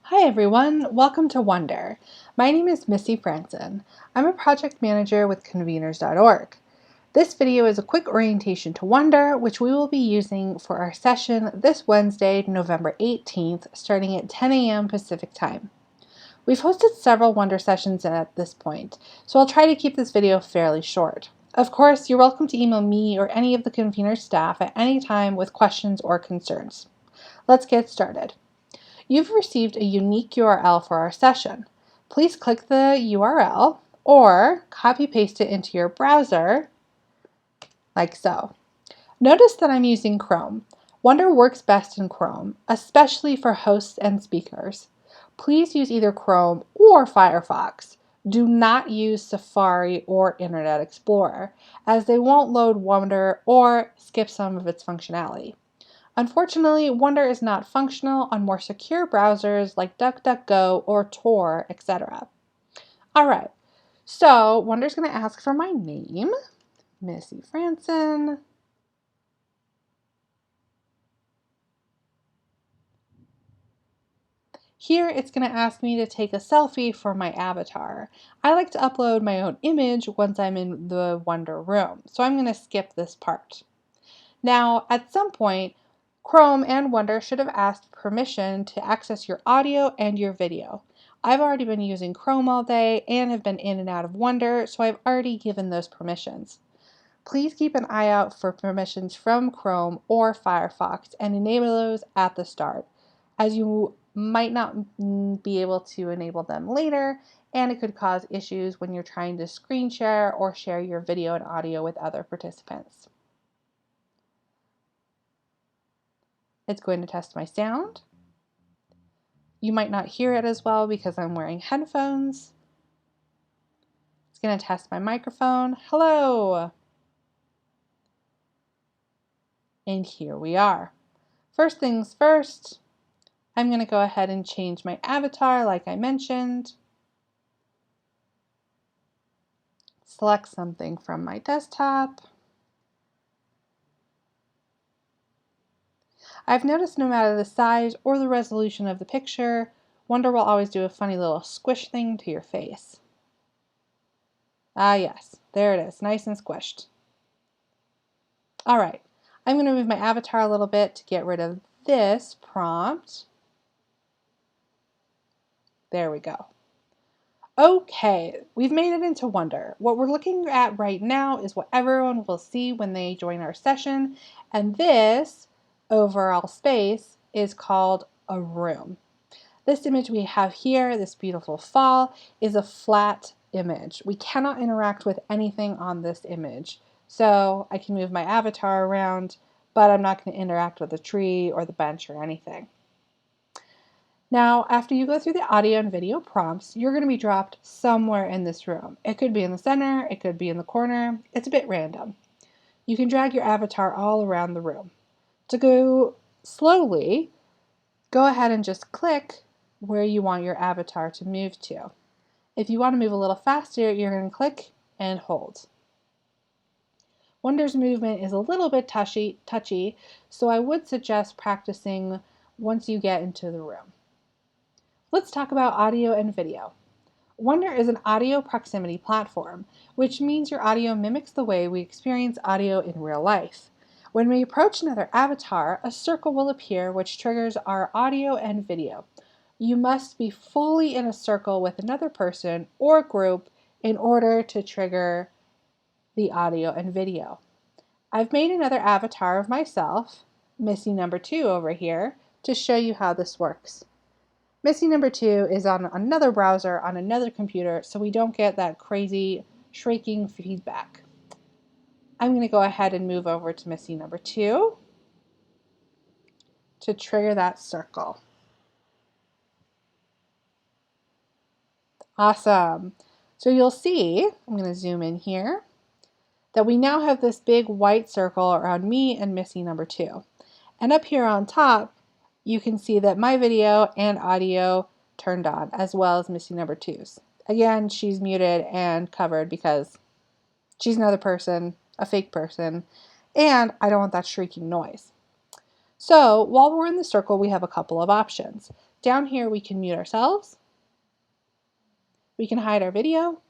Hi everyone, welcome to Wonder. My name is Missy Franson. I'm a project manager with Conveners.org. This video is a quick orientation to Wonder, which we will be using for our session this Wednesday, November 18th, starting at 10 a.m. Pacific Time. We've hosted several Wonder sessions at this point, so I'll try to keep this video fairly short. Of course, you're welcome to email me or any of the Convener staff at any time with questions or concerns. Let's get started. You've received a unique URL for our session. Please click the URL or copy-paste it into your browser, like so. Notice that I'm using Chrome. Wonder works best in Chrome, especially for hosts and speakers. Please use either Chrome or Firefox. Do not use Safari or Internet Explorer, as they won't load Wonder or skip some of its functionality. Unfortunately, Wonder is not functional on more secure browsers like DuckDuckGo or Tor, etc. Alright, so Wonder's going to ask for my name, Missy Franson. Here it's going to ask me to take a selfie for my avatar. I like to upload my own image once I'm in the Wonder room, so I'm going to skip this part. Now, at some point, Chrome and Wonder should have asked permission to access your audio and your video. I've already been using Chrome all day and have been in and out of Wonder, so I've already given those permissions. Please keep an eye out for permissions from Chrome or Firefox and enable those at the start, as you might not be able to enable them later, and it could cause issues when you're trying to screen share or share your video and audio with other participants. It's going to test my sound. You might not hear it as well because I'm wearing headphones. It's going to test my microphone. Hello! And here we are. First things first, I'm going to go ahead and change my avatar like I mentioned. Select something from my desktop. I've noticed no matter the size or the resolution of the picture, Wonder will always do a funny little squish thing to your face. Ah yes, there it is, nice and squished. Alright, I'm going to move my avatar a little bit to get rid of this prompt. There we go. Okay, we've made it into Wonder. What we're looking at right now is what everyone will see when they join our session, and this overall space is called a room. This image we have here, this beautiful fall, is a flat image. We cannot interact with anything on this image. So I can move my avatar around, but I'm not going to interact with the tree or the bench or anything. Now, after you go through the audio and video prompts, you're going to be dropped somewhere in this room. It could be in the center, it could be in the corner. It's a bit random. You can drag your avatar all around the room. To go slowly, go ahead and just click where you want your avatar to move to. If you want to move a little faster, you're going to click and hold. Wonder's movement is a little bit touchy, so I would suggest practicing once you get into the room. Let's talk about audio and video. Wonder is an audio proximity platform, which means your audio mimics the way we experience audio in real life. When we approach another avatar, a circle will appear which triggers our audio and video. You must be fully in a circle with another person or group in order to trigger the audio and video. I've made another avatar of myself, Missy number 2 over here, to show you how this works. Missy number 2 is on another browser on another computer, so we don't get that crazy shrieking feedback. I'm going to go ahead and move over to Missy number 2 to trigger that circle. Awesome. So you'll see, I'm going to zoom in here, that we now have this big white circle around me and Missy number 2. And up here on top, you can see that my video and audio turned on, as well as Missy number 2's. Again, she's muted and covered because she's another person, a fake person, and I don't want that shrieking noise. So while we're in the circle, we have a couple of options. Down here we can mute ourselves, we can hide our video,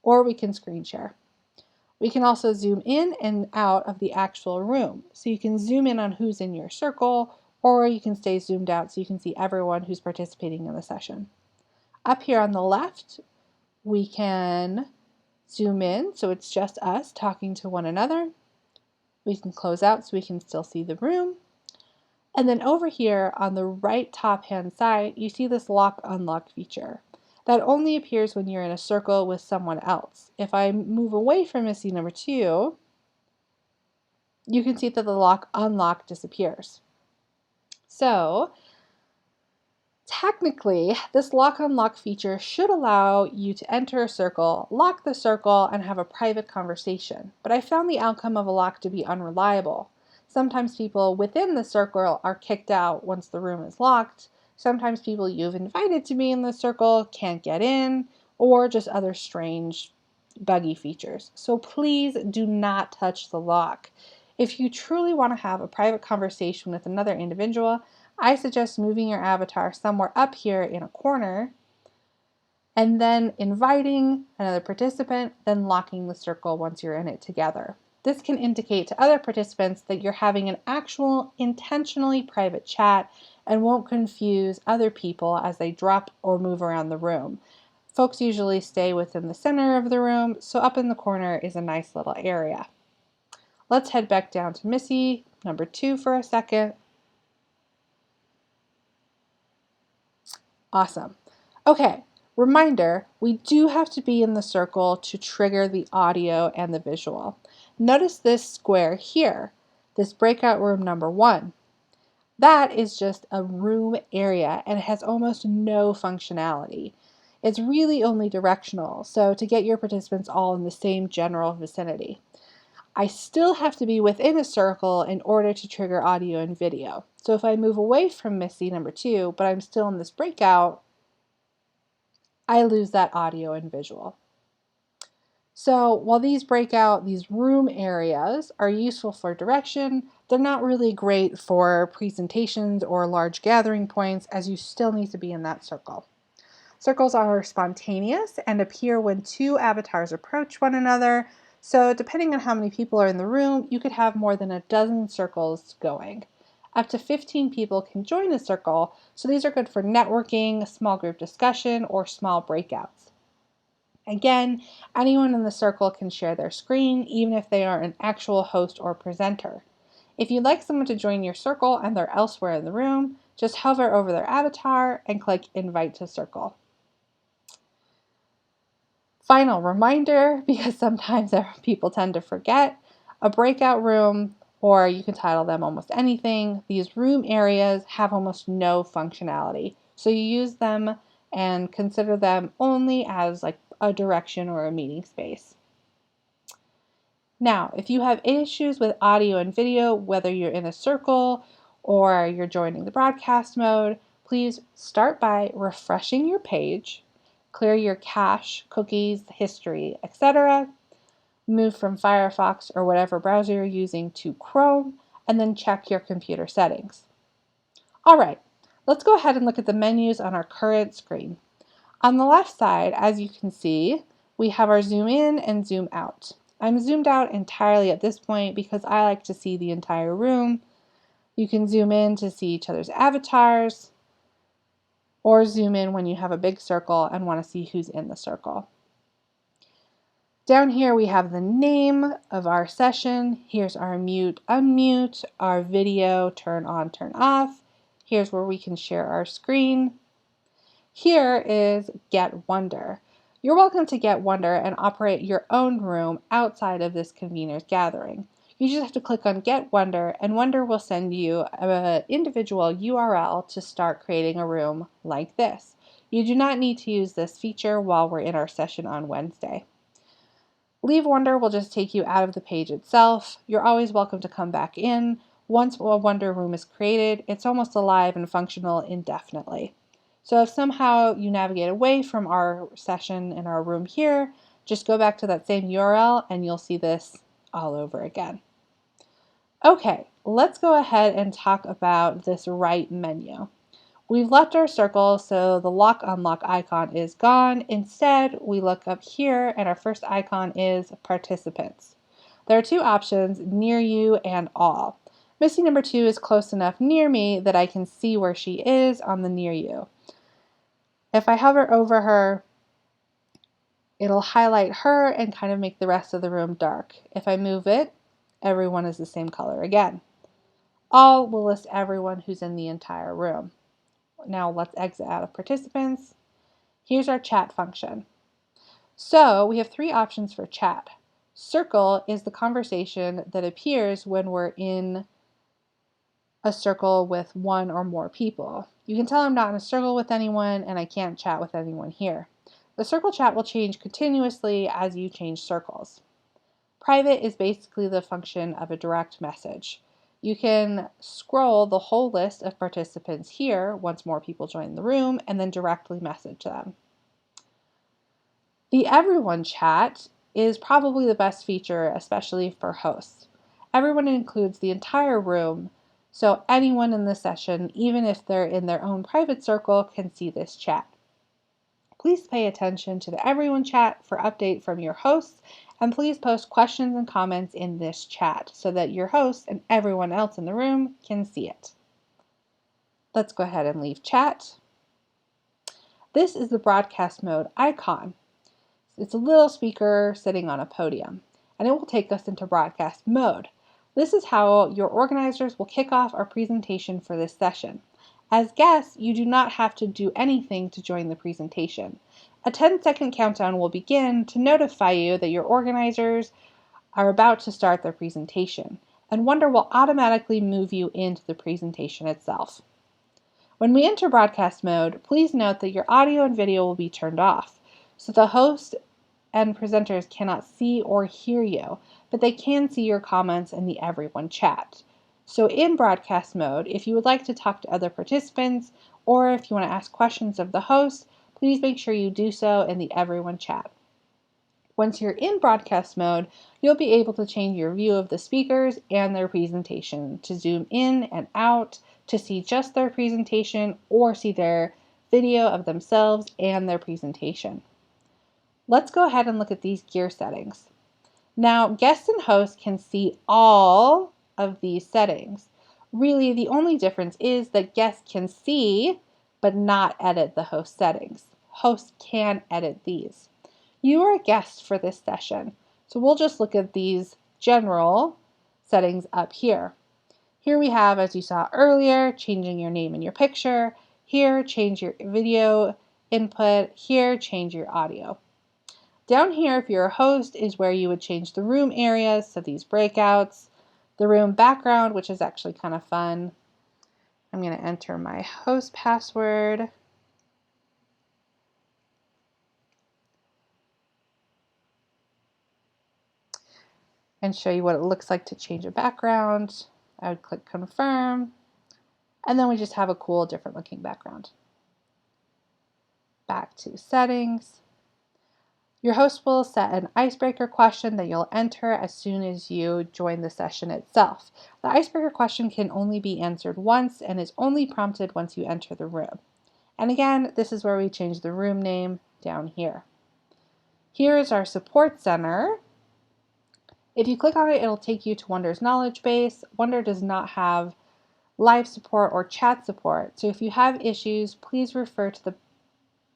or we can screen share. We can also zoom in and out of the actual room. So you can zoom in on who's in your circle, or you can stay zoomed out so you can see everyone who's participating in the session. Up here on the left, we can zoom in so it's just us talking to one another. We can close out so we can still see the room. And then over here on the right top hand side, you see this lock unlock feature. That only appears when you're in a circle with someone else. If I move away from Missy number 2, you can see that the lock unlock disappears. So technically, this lock unlock feature should allow you to enter a circle, lock the circle, and have a private conversation. But I found the outcome of a lock to be unreliable. Sometimes people within the circle are kicked out once the room is locked. Sometimes people you've invited to be in the circle can't get in, or just other strange, buggy features. So please do not touch the lock. If you truly want to have a private conversation with another individual, I suggest moving your avatar somewhere up here in a corner and then inviting another participant, then locking the circle once you're in it together. This can indicate to other participants that you're having an actual intentionally private chat and won't confuse other people as they drop or move around the room. Folks usually stay within the center of the room, so up in the corner is a nice little area. Let's head back down to Missy, number 2 for a second. Awesome. Okay, reminder, we do have to be in the circle to trigger the audio and the visual. Notice this square here, this breakout room number 1. That is just a room area and it has almost no functionality. It's really only directional, so to get your participants all in the same general vicinity. I still have to be within a circle in order to trigger audio and video. So if I move away from Missy number 2, but I'm still in this breakout, I lose that audio and visual. So while these room areas are useful for direction, they're not really great for presentations or large gathering points, as you still need to be in that circle. Circles are spontaneous and appear when 2 avatars approach one another. So depending on how many people are in the room, you could have more than a dozen circles going. Up to 15 people can join a circle, so these are good for networking, small group discussion, or small breakouts. Again, anyone in the circle can share their screen, even if they are an actual host or presenter. If you'd like someone to join your circle and they're elsewhere in the room, just hover over their avatar and click Invite to Circle. Final reminder, because sometimes people tend to forget, a breakout room, or you can title them almost anything, these room areas have almost no functionality. So you use them and consider them only as like a direction or a meeting space. Now, if you have issues with audio and video, whether you're in a circle or you're joining the broadcast mode, please start by refreshing your page, clear your cache, cookies, history, etc. Move from Firefox or whatever browser you're using to Chrome, and then check your computer settings. All right, let's go ahead and look at the menus on our current screen. On the left side, as you can see, we have our zoom in and zoom out. I'm zoomed out entirely at this point because I like to see the entire room. You can zoom in to see each other's avatars, or zoom in when you have a big circle and want to see who's in the circle. Down here we have the name of our session. Here's our mute, unmute, our video, turn on, turn off. Here's where we can share our screen. Here is Get Wonder. You're welcome to Get Wonder and operate your own room outside of this convener's gathering. You just have to click on Get Wonder, and Wonder will send you an individual URL to start creating a room like this. You do not need to use this feature while we're in our session on Wednesday. Leave Wonder will just take you out of the page itself. You're always welcome to come back in. Once a Wonder room is created, it's almost alive and functional indefinitely. So if somehow you navigate away from our session in our room here, just go back to that same URL and you'll see this all over again. Okay, let's go ahead and talk about this right menu. We've left our circle, so the lock unlock icon is gone. Instead, we look up here and our first icon is participants. There are two options, near you and all. Missy number 2 is close enough near me that I can see where she is on the near you. If I hover over her, it'll highlight her and kind of make the rest of the room dark. If I move it, everyone is the same color again. All will list everyone who's in the entire room. Now let's exit out of participants. Here's our chat function. So we have 3 options for chat. Circle is the conversation that appears when we're in a circle with 1 or more people. You can tell I'm not in a circle with anyone and I can't chat with anyone here. The circle chat will change continuously as you change circles. Private is basically the function of a direct message. You can scroll the whole list of participants here once more people join the room and then directly message them. The everyone chat is probably the best feature, especially for hosts. Everyone includes the entire room, so anyone in the session, even if they're in their own private circle, can see this chat. Please pay attention to the everyone chat for update from your hosts, and please post questions and comments in this chat so that your host and everyone else in the room can see it. Let's go ahead and leave chat. This is the broadcast mode icon. It's a little speaker sitting on a podium, and it will take us into broadcast mode. This is how your organizers will kick off our presentation for this session. As guests, you do not have to do anything to join the presentation. A 10-second countdown will begin to notify you that your organizers are about to start their presentation, and Wonder will automatically move you into the presentation itself. When we enter broadcast mode, please note that your audio and video will be turned off, so the host and presenters cannot see or hear you, but they can see your comments in the everyone chat. So in broadcast mode, if you would like to talk to other participants, or if you want to ask questions of the host, please make sure you do so in the everyone chat. Once you're in broadcast mode, you'll be able to change your view of the speakers and their presentation, to zoom in and out, to see just their presentation, or see their video of themselves and their presentation. Let's go ahead and look at these gear settings. Now, guests and hosts can see all of these settings. Really, the only difference is that guests can see but not edit the host settings. Hosts can edit these. You are a guest for this session, so we'll just look at these general settings up here. Here we have, as you saw earlier, changing your name and your picture. Here, change your video input. Here, change your audio. Down here, if you're a host, is where you would change the room areas, so these breakouts, the room background, which is actually kind of fun. I'm going to enter my host password. And show you what it looks like to change a background. I would click confirm, and then we just have a cool different looking background. Back to settings. Your host will set an icebreaker question that you'll enter as soon as you join the session itself. The icebreaker question can only be answered once and is only prompted once you enter the room. And again, this is where we change the room name down here. Here is our support center. If you click on it, it'll take you to Wonder's knowledge base. Wonder does not have live support or chat support, so if you have issues, please refer to the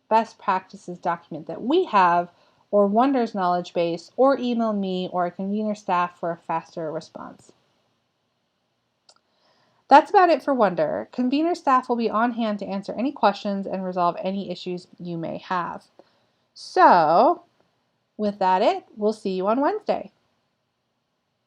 best practices document that we have, or Wonder's knowledge base, or email me or a convener staff for a faster response. That's about it for Wonder. Convener staff will be on hand to answer any questions and resolve any issues you may have. So, with that we'll see you on Wednesday.